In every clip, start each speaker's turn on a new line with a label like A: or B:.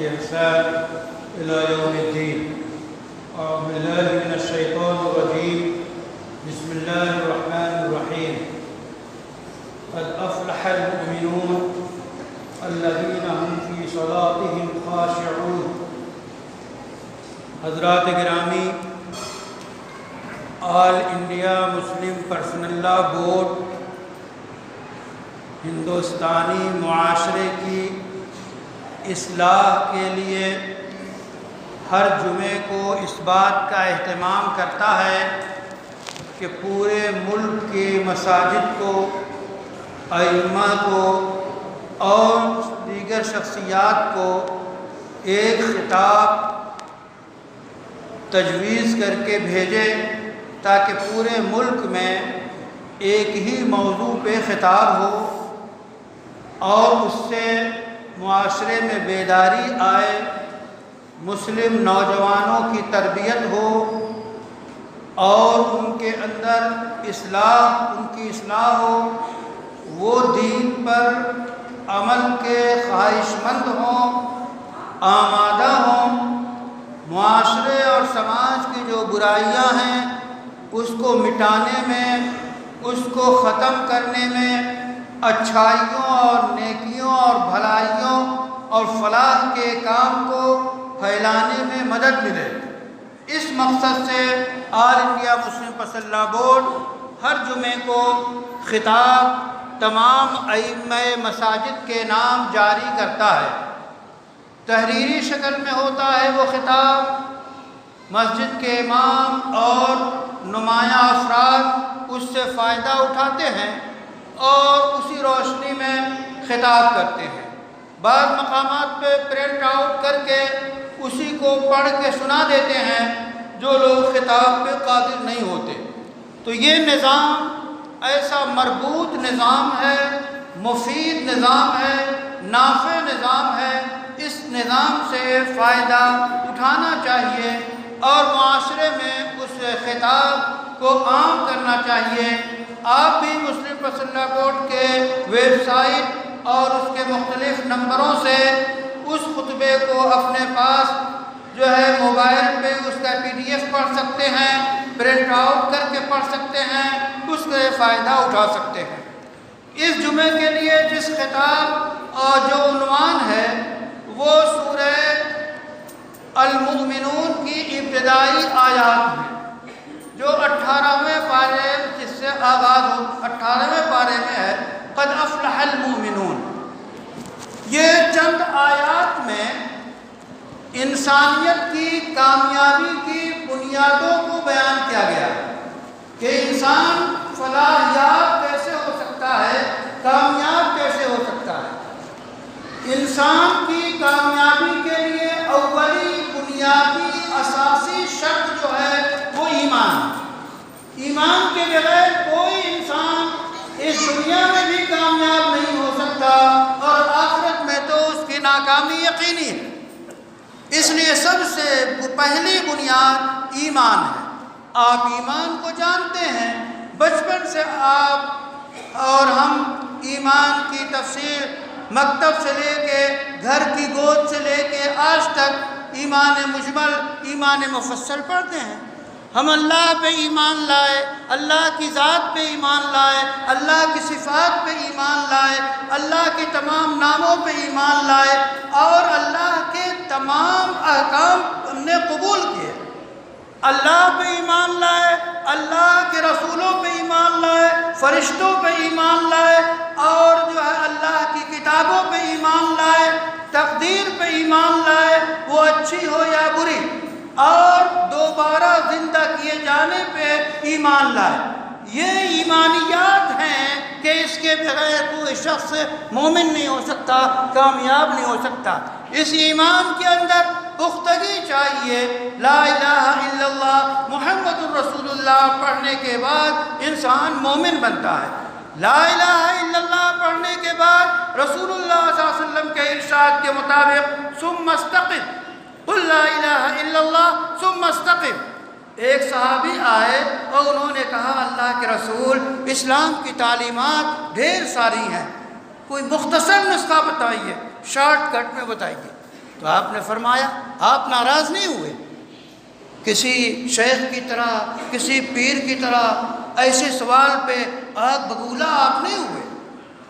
A: بإحسان إلى يوم الدين. أعوذ بالله من الشيطان الرجيم. بسم الله الرحمن الرحيم. قد أفلح المؤمنون الذين هم في صلاتهم خاشعون. حضرات گرامی، آل انڈیا مسلم پرسنل لا بورڈ ہندوستانی معاشرے کی اصلاح کے لیے ہر جمعے کو اس بات کا اہتمام کرتا ہے کہ پورے ملک کے مساجد کو، ائمہ کو اور دیگر شخصیات کو ایک خطاب تجویز کر کے بھیجے تاکہ پورے ملک میں ایک ہی موضوع پہ خطاب ہو اور اس سے معاشرے میں بیداری آئے، مسلم نوجوانوں کی تربیت ہو اور ان کے اندر ان کی اصلاح ہو، وہ دین پر عمل کے خواہش مند ہوں، آمادہ ہوں، معاشرے اور سماج کی جو برائیاں ہیں اس کو مٹانے میں، اس کو ختم کرنے میں، اچھائیوں اور نیکیوں اور بھلائیوں اور فلاح کے کام کو پھیلانے میں مدد ملے۔ اس مقصد سے آل انڈیا مسلم پرسنل لا بورڈ ہر جمعے کو خطاب تمام ائمہ مساجد کے نام جاری کرتا ہے۔ تحریری شکل میں ہوتا ہے وہ خطاب، مسجد کے امام اور نمایاں افراد اس سے فائدہ اٹھاتے ہیں اور اسی روشنی میں خطاب کرتے ہیں۔ بعض مقامات پہ پرنٹ آؤٹ کر کے اسی کو پڑھ کے سنا دیتے ہیں جو لوگ خطاب پہ قادر نہیں ہوتے۔ تو یہ نظام ایسا مربوط نظام ہے، مفید نظام ہے، نافع نظام ہے۔ اس نظام سے فائدہ اٹھانا چاہیے اور معاشرے میں اس خطاب کو عام کرنا چاہیے۔ آپ بھی مسلم پرسنل لا بورڈ کے ویب سائٹ اور اس کے مختلف نمبروں سے اس خطبے کو اپنے پاس موبائل پہ اس کا PDF پڑھ سکتے ہیں، پرنٹ آؤٹ کر کے پڑھ سکتے ہیں، اس سے فائدہ اٹھا سکتے ہیں۔ اس جمعے کے لیے جس خطاب اور جو عنوان ہے وہ سورہ المؤمنون کی ابتدائی آیات ہیں جو 18ویں پارے جس سے آغاز ہو 18ویں پارے میں ہے قد افلح المؤمنون۔ یہ چند آیات میں انسانیت کی کامیابی کی بنیادوں کو بیان کیا گیا ہے کہ انسان فلاح یاب کیسے ہو سکتا ہے، کامیاب کیسے ہو سکتا ہے۔ انسان کی کامیابی کے لیے اولی بنیادی اساسی شرط جو ہے وہ ایمان۔ ایمان کے بغیر کوئی انسان اس دنیا میں بھی کامیاب نہیں ہو سکتا اور آخرت میں تو اس کی ناکامی یقینی ہے۔ اس لیے سب سے پہلی بنیاد ایمان ہے۔ آپ ایمان کو جانتے ہیں، بچپن سے آپ اور ہم ایمان کی تفسیر مکتب سے لے کے گھر کی گود سے لے کے آج تک ایمان مجمل، ایمان مفصل پڑھتے ہیں۔ ہم اللہ پہ ایمان لائے، اللہ کی ذات پہ ایمان لائے، اللہ کی صفات پہ ایمان لائے، اللہ کے تمام ناموں پہ ایمان لائے اور اللہ کے تمام احکام ہم نے قبول کیے۔ اللہ پہ ایمان لائے، اللہ کے رسولوں پہ ایمان لائے، فرشتوں پہ ایمان لائے اور اللہ کی کتابوں پہ ایمان لائے، تقدیر پہ ایمان لائے، وہ اچھی ہو یا بری، اور دوبارہ زندہ کیے جانے پہ ایمان لائے۔ یہ ایمانیات ہیں کہ اس کے بغیر کوئی شخص مومن نہیں ہو سکتا، کامیاب نہیں ہو سکتا۔ اس ایمان کے اندر پختگی چاہیے۔ لا الہ الا اللہ محمد الرسول اللہ پڑھنے کے بعد انسان مومن بنتا ہے۔ لا الہ الا اللہ پڑھنے کے بعد رسول اللہ صلی اللہ علیہ وسلم کے ارشاد کے مطابق ثم استقم، قل لا الہ الا اللہ ثم استقم۔ ایک صحابی آئے اور انہوں نے کہا اللہ کے رسول اسلام کی تعلیمات ڈھیر ساری ہیں، کوئی مختصر نسخہ بتائیے، شارٹ کٹ میں بتائیے۔ تو آپ نے فرمایا آپ ناراض نہیں ہوئے، کسی شیخ کی طرح، کسی پیر کی طرح ایسے سوال پہ آگ بگولا آپ نہیں ہوئے،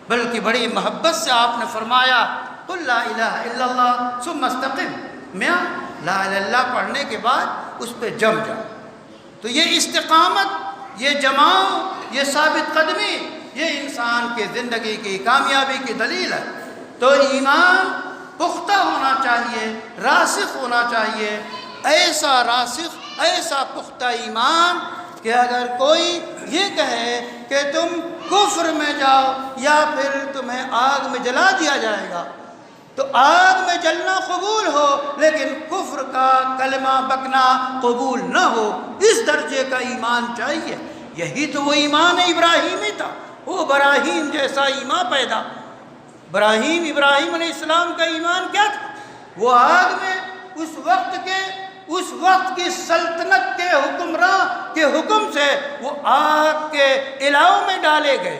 A: بلکہ بڑی محبت سے آپ نے فرمایا قل لا الہ الا اللہ ثم استقم، میاں لا الہ الا اللہ پڑھنے کے بعد اس پہ جم جاؤ۔ تو یہ استقامت، یہ جماؤ، یہ ثابت قدمی، یہ انسان کے زندگی کی کامیابی کی دلیل ہے۔ تو ایمان پختہ ہونا چاہیے، راسخ ہونا چاہیے، ایسا راسخ، ایسا پختہ ایمان کہ اگر کوئی یہ کہے کہ تم کفر میں جاؤ یا پھر تمہیں آگ میں جلا دیا جائے گا، تو آگ میں جلنا قبول ہو لیکن کفر کا کلمہ بکنا قبول نہ ہو، اس درجے کا ایمان چاہیے۔ یہی تو وہ ایمان ابراہیمی تھا، وہ ابراہیم جیسا ایمان پیدا۔ ابراہیم علیہ السلام کا ایمان کیا تھا؟ وہ آگ میں اس وقت کی سلطنت کے حکمراں کے حکم سے وہ آگ کے الاؤ میں ڈالے گئے،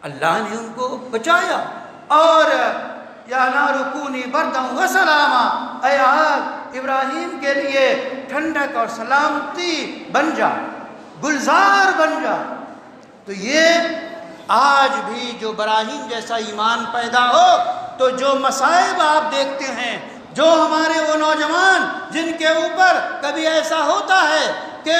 A: اللہ نے ان کو بچایا، اور یا نار کونی بردا و سلاما، اے آگ ابراہیم کے لیے ٹھنڈک اور سلامتی بن جا، گلزار بن جا۔ تو یہ آج بھی جو ابراہیم جیسا ایمان پیدا ہو تو جو مصائب آپ دیکھتے ہیں، جو ہمارے وہ نوجوان جن کے اوپر کبھی ایسا ہوتا ہے کہ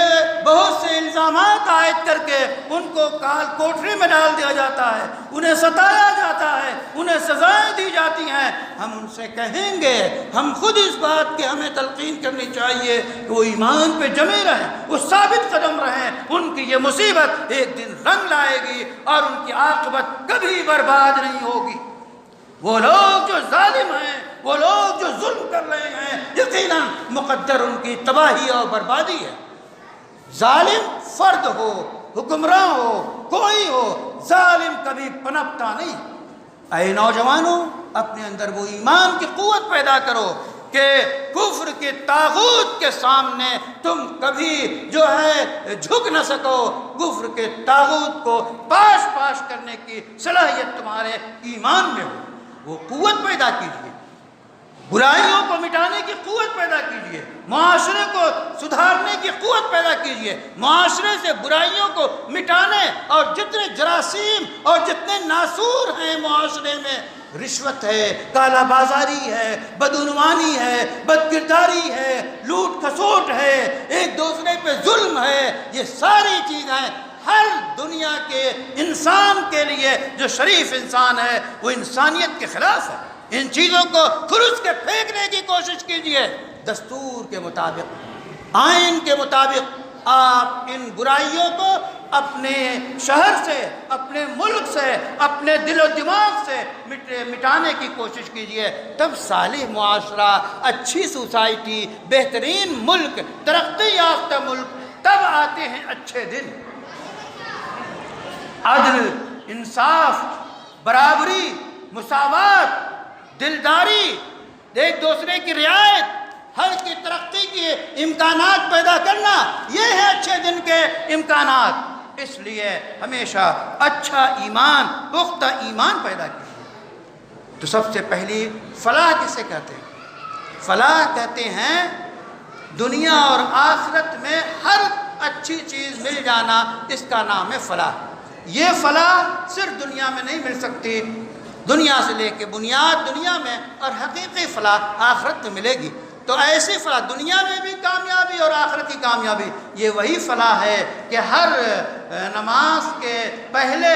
A: بہت سے الزامات عائد کر کے ان کو کال کوٹری میں ڈال دیا جاتا ہے، انہیں ستایا جاتا ہے، انہیں سزائیں دی جاتی ہیں، ہم ان سے کہیں گے، ہم خود اس بات کی ہمیں تلقین کرنی چاہیے کہ وہ ایمان پہ جمے رہیں، وہ ثابت قدم رہیں، ان کی یہ مصیبت ایک دن رنگ لائے گی اور ان کی عاقبت کبھی برباد نہیں ہوگی۔ وہ لوگ جو ظالم ہیں، وہ لوگ جو ظلم کر رہے ہیں، یقیناً مقدر ان کی تباہی اور بربادی ہے۔ ظالم فرد ہو، حکمراں ہو، کوئی ہو، ظالم کبھی پنپتا نہیں۔ اے نوجوانوں، اپنے اندر وہ ایمان کی قوت پیدا کرو کہ کفر کے طاغوت کے سامنے تم کبھی جو ہے جھک نہ سکو، کفر کے طاغوت کو پاش کرنے کی صلاحیت تمہارے ایمان میں ہو۔ وہ قوت پیدا کیجیے، برائیوں کو مٹانے کی قوت پیدا کیجیے، معاشرے کو سدھارنے کی قوت پیدا کیجیے، معاشرے سے برائیوں کو مٹانے، اور جتنے جراثیم اور جتنے ناسور ہیں معاشرے میں، رشوت ہے، کالا بازاری ہے، بدعنوانی ہے، بد کرداری ہے، لوٹ کھسوٹ ہے، ایک دوسرے پہ ظلم ہے، یہ ساری چیزیں ہر دنیا کے انسان کے لیے جو شریف انسان ہے وہ انسانیت کے خلاف ہے۔ ان چیزوں کو کھرچ کے پھینکنے کی کوشش کیجیے، دستور کے مطابق، آئین کے مطابق آپ ان برائیوں کو اپنے شہر سے، اپنے ملک سے، اپنے دل و دماغ سے مٹانے کی کوشش کیجیے، تب صالح معاشرہ، اچھی سوسائٹی، بہترین ملک، ترقی یافتہ ملک، تب آتے ہیں اچھے دن۔ عدل، انصاف، برابری، مساوات، دلداری، ایک دوسرے کی رعایت، ہر کی ترقی کے امکانات پیدا کرنا، یہ ہے اچھے دن کے امکانات۔ اس لیے ہمیشہ اچھا ایمان، پختہ ایمان پیدا کیجیے۔ تو سب سے پہلی فلاح کسے کہتے ہیں؟ فلاح کہتے ہیں دنیا اور آخرت میں ہر اچھی چیز مل جانا، اس کا نام ہے فلاح۔ یہ فلاح صرف دنیا میں نہیں مل سکتی، دنیا سے لے کے بنیاد دنیا میں، اور حقیقی فلاح آخرت میں ملے گی۔ تو ایسی فلاح دنیا میں بھی کامیابی اور آخرتی کامیابی، یہ وہی فلاح ہے کہ ہر نماز کے پہلے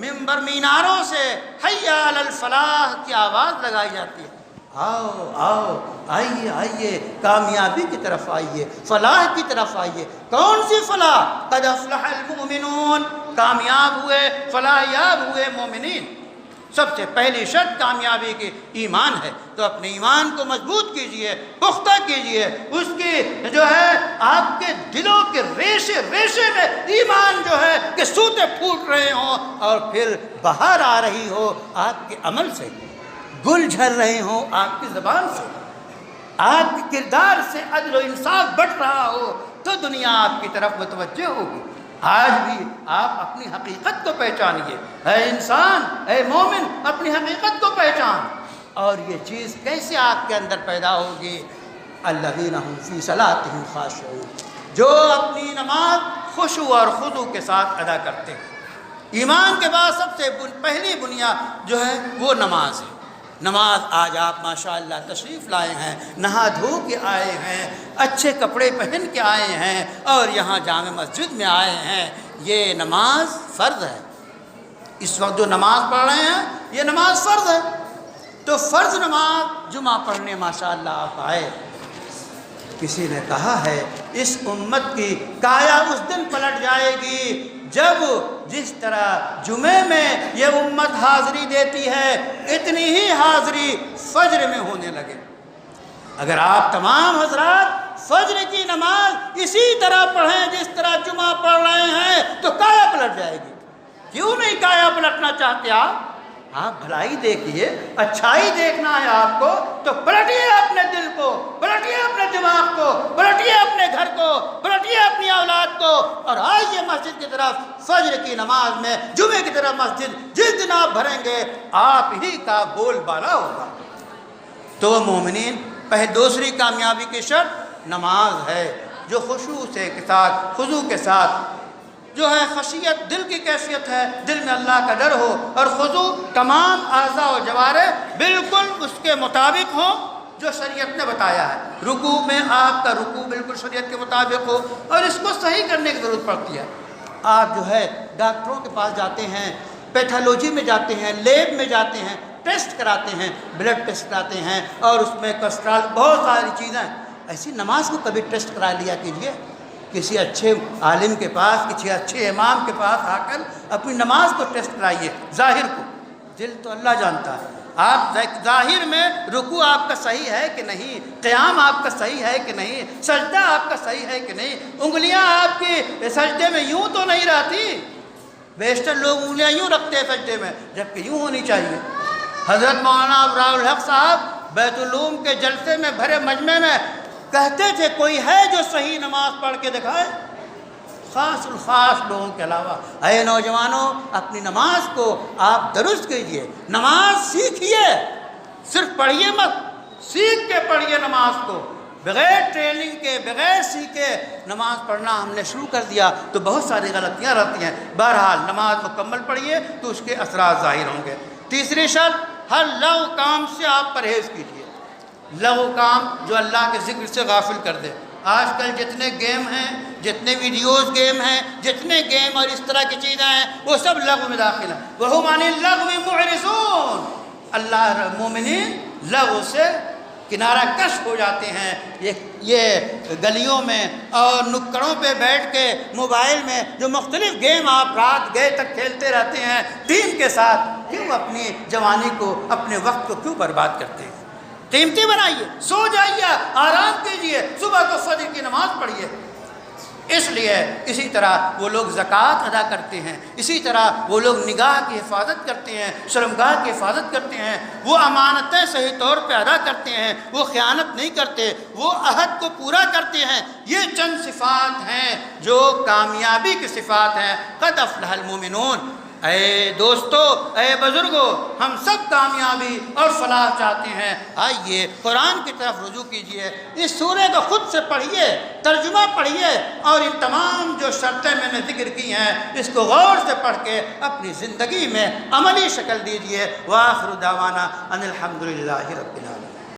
A: منبر میناروں سے حی علی الفلاح کی آواز لگائی جاتی ہے، آؤ آؤ، آئیے آئیے، کامیابی کی طرف آئیے، فلاح کی طرف آئیے۔ کون سی فلاح؟ قد افلح المؤمنون، کامیاب ہوئے، فلاح یاب ہوئے مومنین۔ سب سے پہلی شرط کامیابی کی ایمان ہے، تو اپنے ایمان کو مضبوط کیجئے، پختہ کیجئے، اس کی جو ہے آپ کے دلوں کے ریشے ریشے میں ایمان جو ہے کہ سوتے پھوٹ رہے ہوں، اور پھر بہار آ رہی ہو آپ کے عمل سے، گل جھر رہے ہوں آپ کی زبان سے، آپ کے کردار سے عدل و انصاف بڑھ رہا ہو، تو دنیا آپ کی طرف متوجہ ہوگی۔ آج بھی آپ اپنی حقیقت کو پہچانیے، اے انسان، اے مومن، اپنی حقیقت کو پہچان۔ اور یہ چیز کیسے آپ کے اندر پیدا ہوگی؟ الذین هم فی صلاتهم خاشعون، جو اپنی نماز خشوع اور خضوع کے ساتھ ادا کرتے ہیں۔ ایمان کے بعد سب سے پہلی بنیاد جو ہے وہ نماز ہے۔ نماز آج آپ ماشاءاللہ تشریف لائے ہیں، نہا دھو کے آئے ہیں، اچھے کپڑے پہن کے آئے ہیں اور یہاں جامع مسجد میں آئے ہیں۔ یہ نماز فرض ہے۔ اس وقت جو نماز پڑھ رہے ہیں یہ نماز فرض ہے، تو فرض نماز جمعہ پڑھنے ماشاءاللہ آپ آئے۔ کسی نے کہا ہے اس امت کی کایا اس دن پلٹ جائے گی جب جس طرح جمعے میں یہ امت حاضری دیتی ہے اتنی ہی حاضری فجر میں ہونے لگے۔ اگر آپ تمام حضرات فجر کی نماز اسی طرح پڑھیں جس طرح جمعہ پڑھ رہے ہیں تو کایا پلٹ جائے گی۔ کیوں نہیں کایا پلٹنا چاہتے آپ بھلائی دیکھیے، اچھائی دیکھنا ہے آپ کو تو پلٹیے اپنے دل کو، پلٹیے اپنے دماغ کو، پلٹیے اپنے گھر کو، پلٹیے اپنی اولاد کو اور آئیے مسجد کی طرف فجر کی نماز میں، جمعے کی طرف مسجد جس دن آپ بھریں گے آپ ہی کا بول بالا ہوگا۔ تو مومنین دوسری کامیابی کی شرط نماز ہے، جو خشوع کے ساتھ خضوع کے ساتھ جو ہے خشیت دل کی کیفیت ہے، دل میں اللہ کا ڈر ہو اور خضوع تمام اعضاء و جوارح بالکل اس کے مطابق ہوں جو شریعت نے بتایا ہے۔ رکوع میں آپ کا رکوع بالکل شریعت کے مطابق ہو اور اس کو صحیح کرنے کی ضرورت پڑتی ہے۔ آپ جو ہے ڈاکٹروں کے پاس جاتے ہیں، پیتھولوجی میں جاتے ہیں، لیب میں جاتے ہیں، ٹیسٹ کراتے ہیں، بلڈ ٹیسٹ کراتے ہیں اور اس میں کولیسٹرول بہت ساری چیزیں۔ ایسی نماز کو کبھی ٹیسٹ کرا لیا کیجیے، کسی اچھے عالم کے پاس، کسی اچھے امام کے پاس آ کر اپنی نماز کو ٹیسٹ کرائیے۔ ظاہر کو، دل تو اللہ جانتا ہے، آپ ظاہر میں رکوع آپ کا صحیح ہے کہ نہیں، قیام آپ کا صحیح ہے کہ نہیں، سجدہ آپ کا صحیح ہے کہ نہیں، انگلیاں آپ کی سجدے میں یوں تو نہیں رہتی۔ بیشتر لوگ انگلیاں یوں رکھتے ہیں سجدے میں جبکہ یوں ہونی چاہیے۔ حضرت مولانا ابرار الحق صاحب بیت العلوم کے جلسے میں بھرے مجمع میں کہتے تھے کوئی ہے جو صحیح نماز پڑھ کے دکھائے، خاص الخاص لوگوں کے علاوہ۔ اے نوجوانوں، اپنی نماز کو آپ درست کیجئے، نماز سیکھیے، صرف پڑھیے مت، سیکھ کے پڑھیے نماز کو۔ بغیر ٹریننگ کے، بغیر سیکھے نماز پڑھنا ہم نے شروع کر دیا تو بہت ساری غلطیاں رہتی ہیں۔ بہرحال نماز مکمل پڑھیے تو اس کے اثرات ظاہر ہوں گے۔ تیسری شرط، ہر لغو کام سے آپ پرہیز کیجیے۔ لغو کام جو اللہ کے ذکر سے غافل کر دے۔ آج کل جتنے گیم ہیں، جتنے ویڈیوز گیم ہیں، جتنے گیم اور اس طرح کی چیزیں ہیں وہ سب لغو میں داخل ہیں۔ وَهُمْ عَنِ اللَّغْوِ مُعْرِضُونَ، اللہ مومنین لغو سے کنارہ کش ہو جاتے ہیں۔ یہ گلیوں میں اور نکڑوں پہ بیٹھ کے موبائل میں جو مختلف گیم آپ رات گئے تک کھیلتے رہتے ہیں ٹیم کے ساتھ، کیوں اپنی جوانی کو، اپنے وقت کو کیوں برباد کرتے ہیں؟ قیمتی بنائیے، سو جائیے، آرام کیجیے، صبح کو فجر کی نماز پڑھیے۔ اس لیے اسی طرح وہ لوگ زکوٰۃ ادا کرتے ہیں، اسی طرح وہ لوگ نگاہ کی حفاظت کرتے ہیں، شرمگاہ کی حفاظت کرتے ہیں، وہ امانتیں صحیح طور پہ ادا کرتے ہیں، وہ خیانت نہیں کرتے، وہ عہد کو پورا کرتے ہیں۔ یہ چند صفات ہیں جو کامیابی کی صفات ہیں۔ قد افلح المومنون۔ اے دوستو، اے بزرگو، ہم سب کامیابی اور فلاح چاہتے ہیں۔ آئیے قرآن کی طرف رجوع کیجئے، اس سورے کو خود سے پڑھیے، ترجمہ پڑھیے اور ان تمام جو شرطیں میں نے ذکر کی ہیں اس کو غور سے پڑھ کے اپنی زندگی میں عملی شکل دیجئے۔ وآخر دعوانا ان الحمدللہ رب العالمین۔